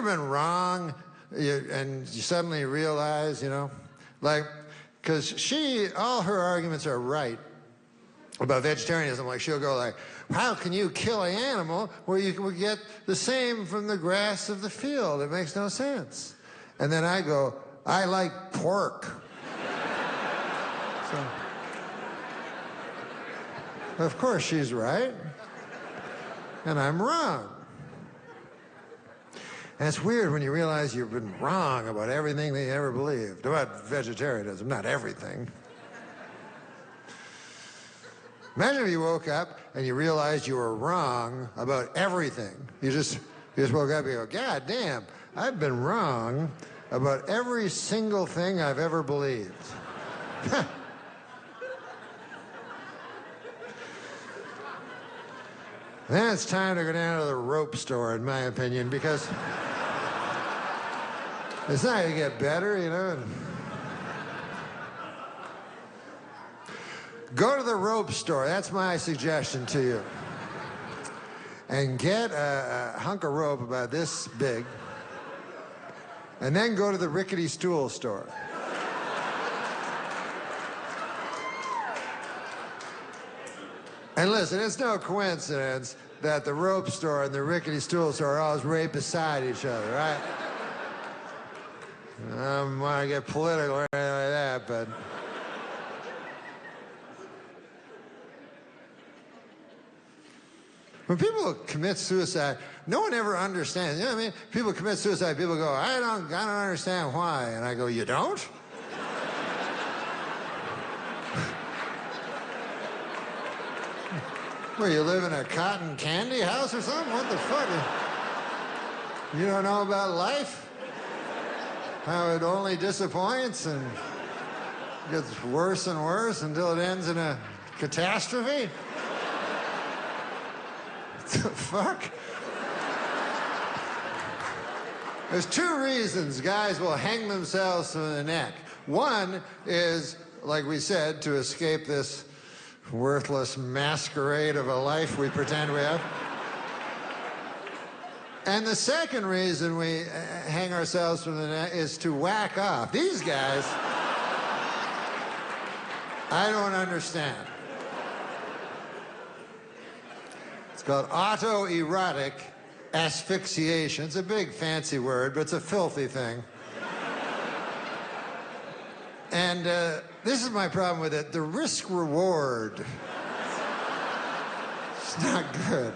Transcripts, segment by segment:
been wrong and you suddenly realize, you know, like, because all her arguments are right about vegetarianism. Like, she'll go like, how can you kill an animal where you can get the same from the grass of the field? It makes no sense. And then I go, I like pork. So, of course she's right, and I'm wrong. And it's weird when you realize you've been wrong about everything that you ever believed about vegetarianism, not everything. Imagine if you woke up and you realized you were wrong about everything. You just woke up and you go, God damn, I've been wrong about every single thing I've ever believed. Then it's time to go down to the rope store, in my opinion, because it's not going to get better, you know. Go to the rope store. That's my suggestion to you. And get a hunk of rope about this big. And then go to the rickety stool store. And listen, it's no coincidence that the rope store and the rickety stool store are always right beside each other, right? I don't want to get political or anything like that, but... When people commit suicide, no one ever understands. You know what I mean? People commit suicide, people go, I don't understand why. And I go, you don't? Where, you live in a cotton candy house or something? What the fuck? You don't know about life? How it only disappoints and gets worse and worse until it ends in a catastrophe? What the fuck? There's two reasons guys will hang themselves from the neck. One is, like we said, to escape this worthless masquerade of a life we pretend we have. And the second reason we hang ourselves from the neck is to whack off. These guys, I don't understand. It's called autoerotic asphyxiation. It's a big fancy word, but it's a filthy thing. And this is my problem with it. The risk-reward, it's not good.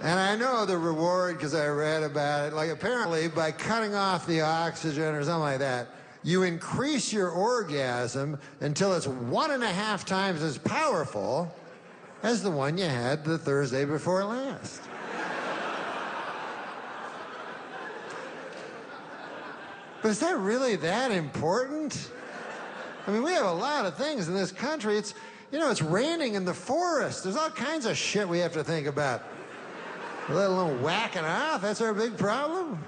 And I know the reward because I read about it. Like, apparently, by cutting off the oxygen or something like that, you increase your orgasm until it's 1.5 times as powerful as the one you had the Thursday before last. But is that really that important? I mean, we have a lot of things in this country. It's, you know, it's raining in the forest. There's all kinds of shit we have to think about. Let alone whacking off. That's our big problem.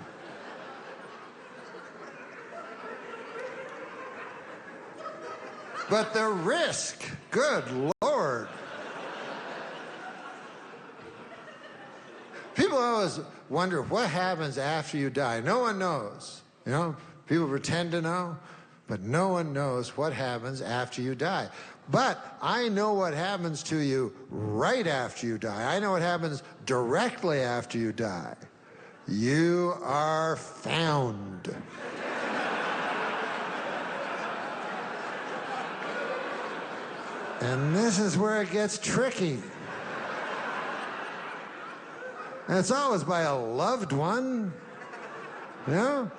But the risk, good Lord. People always wonder what happens after you die. No one knows. You know, people pretend to know, but no one knows what happens after you die. But I know what happens to you right after you die. I know what happens directly after you die. You are found. And this is where it gets tricky. And it's always by a loved one, you know?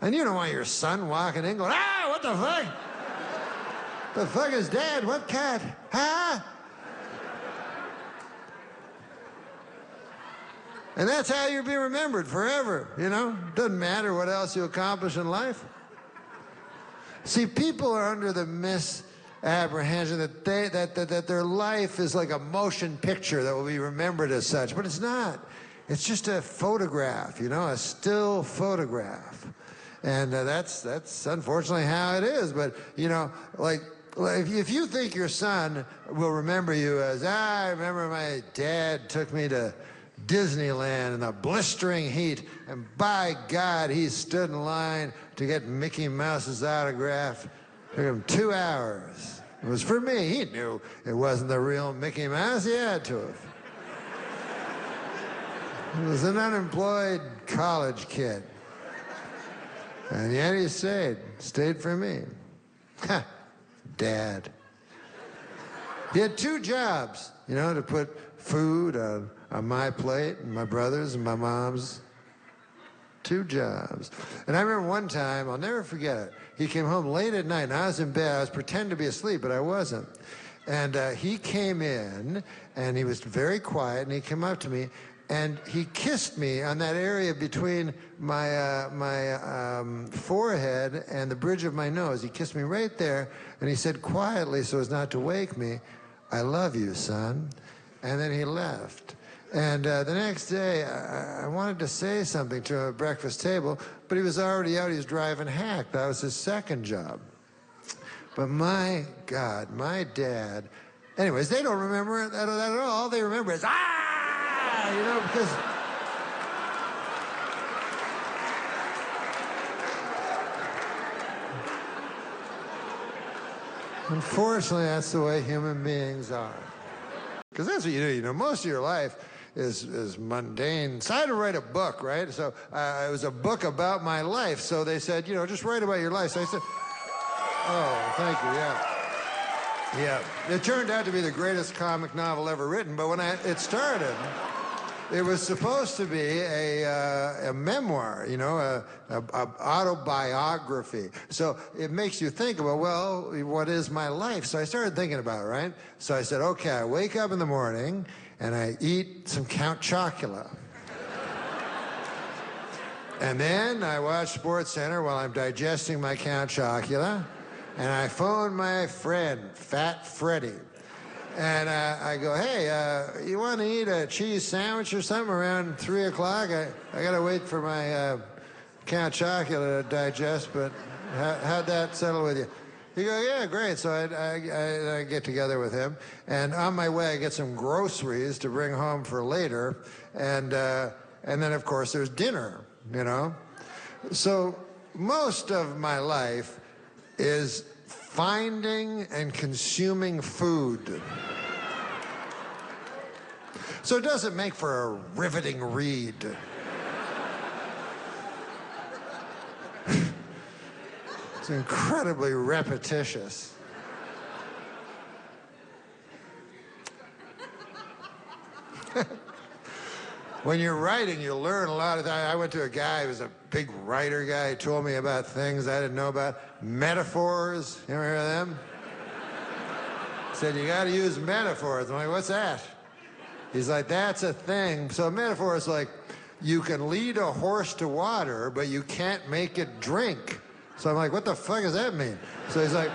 And you don't want your son walking in going, ah, what the fuck? The fuck is Dad? What cat? Huh? And that's how you'll be remembered forever, you know? Doesn't matter what else you accomplish in life. See, people are under the misapprehension that that their life is like a motion picture that will be remembered as such, but it's not. It's just a photograph, you know, a still photograph. And that's unfortunately how it is. But, you know, like if you think your son will remember you as, I remember my dad took me to Disneyland in the blistering heat, and by God, he stood in line to get Mickey Mouse's autograph. It took him 2 hours. It was for me. He knew it wasn't the real Mickey Mouse. He had to have. He was an unemployed college kid. And yet he stayed for me. Ha, Dad. He had 2 jobs, you know, to put food on my plate and my brother's and my mom's. 2 jobs. And I remember one time, I'll never forget it, he came home late at night, and I was in bed. I was pretending to be asleep, but I wasn't. And he came in, and he was very quiet, and he came up to me, and he kissed me on that area between my forehead and the bridge of my nose. He kissed me right there, and he said quietly, so as not to wake me, "I love you, son." And then he left. And the next day, I wanted to say something to him at breakfast table, but he was already out. He was driving hack. That was his second job. But my God, my dad... Anyways, they don't remember that at all. All they remember is, ah! You know, because... Unfortunately, that's the way human beings are. Because that's what you do. You know, most of your life is mundane. So I had to write a book, right? So it was a book about my life. So they said, you know, just write about your life. So I said, oh, thank you, yeah. Yeah. It turned out to be the greatest comic novel ever written, but when it started, it was supposed to be a memoir, you know, a autobiography. So it makes you think about, well, what is my life? So I started thinking about it, right? So I said, okay, I wake up in the morning and I eat some Count Chocula. And then I watch Sports Center while I'm digesting my Count Chocula. And I phone my friend, Fat Freddy. And I go, hey, you want to eat a cheese sandwich or something around 3 o'clock? I got to wait for my Count Chocula to digest, but how'd that settle with you? He goes, yeah, great. So I get together with him. And on my way, I get some groceries to bring home for later. And then, of course, there's dinner, you know? So most of my life is finding and consuming food. So it doesn't make for a riveting read. It's incredibly repetitious. When you're writing, you learn a lot of things. I went to a guy who was a big writer guy. He told me about things I didn't know about. Metaphors. You ever hear of them? He said, you got to use metaphors. I'm like, what's that? He's like, that's a thing. So a metaphor is like, you can lead a horse to water, but you can't make it drink. So I'm like, what the fuck does that mean? So he's like,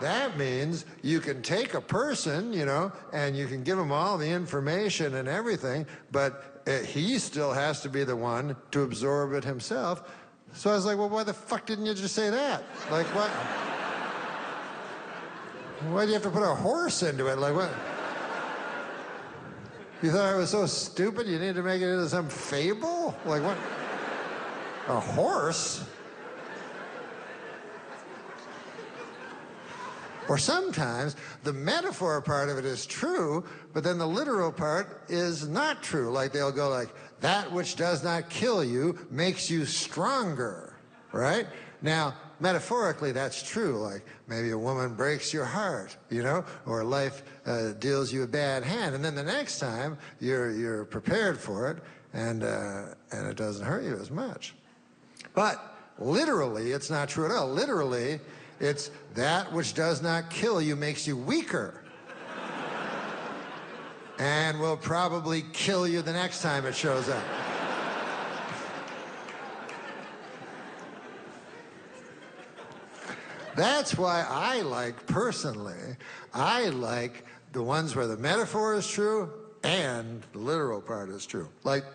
that means you can take a person, you know, and you can give him all the information and everything, but he still has to be the one to absorb it himself. So I was like, well, why the fuck didn't you just say that? Like, what? Why do you have to put a horse into it? Like, what? You thought I was so stupid you need to make it into some fable? Like, what? A horse? Or sometimes the metaphor part of it is true, but then the literal part is not true. Like they'll go like, that which does not kill you makes you stronger, right? Now, metaphorically, that's true. Like maybe a woman breaks your heart, you know, or life deals you a bad hand. And then the next time you're prepared for it and it doesn't hurt you as much. But literally, it's not true at all. Literally, it's that which does not kill you makes you weaker. And will probably kill you the next time it shows up. That's why I like, personally, I like the ones where the metaphor is true and the literal part is true. Like,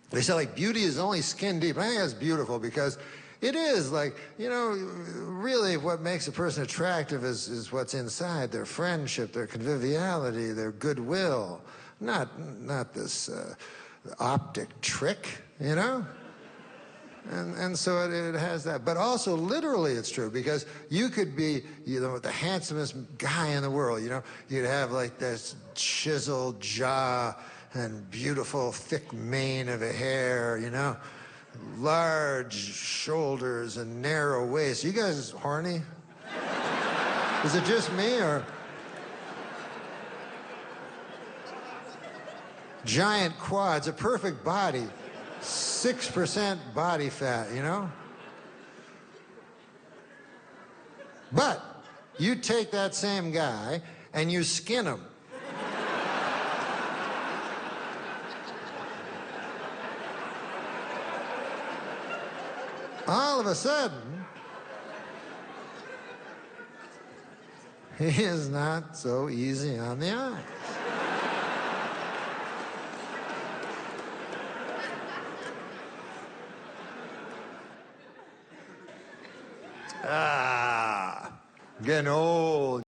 they say, like, beauty is only skin deep. I think that's beautiful because it is, like, you know, really what makes a person attractive is what's inside, their friendship, their conviviality, their goodwill. not this optic trick, you know? And so it has that. But also literally it's true, because you could be, you know, the handsomest guy in the world, you know? You'd have like this chiseled jaw and beautiful thick mane of a hair, you know? Large shoulders and narrow waist. You guys horny? Is it just me, or? Giant quads, a perfect body. 6% body fat, you know? But you take that same guy and you skin him. All of a sudden, he is not so easy on the eyes. Getting old.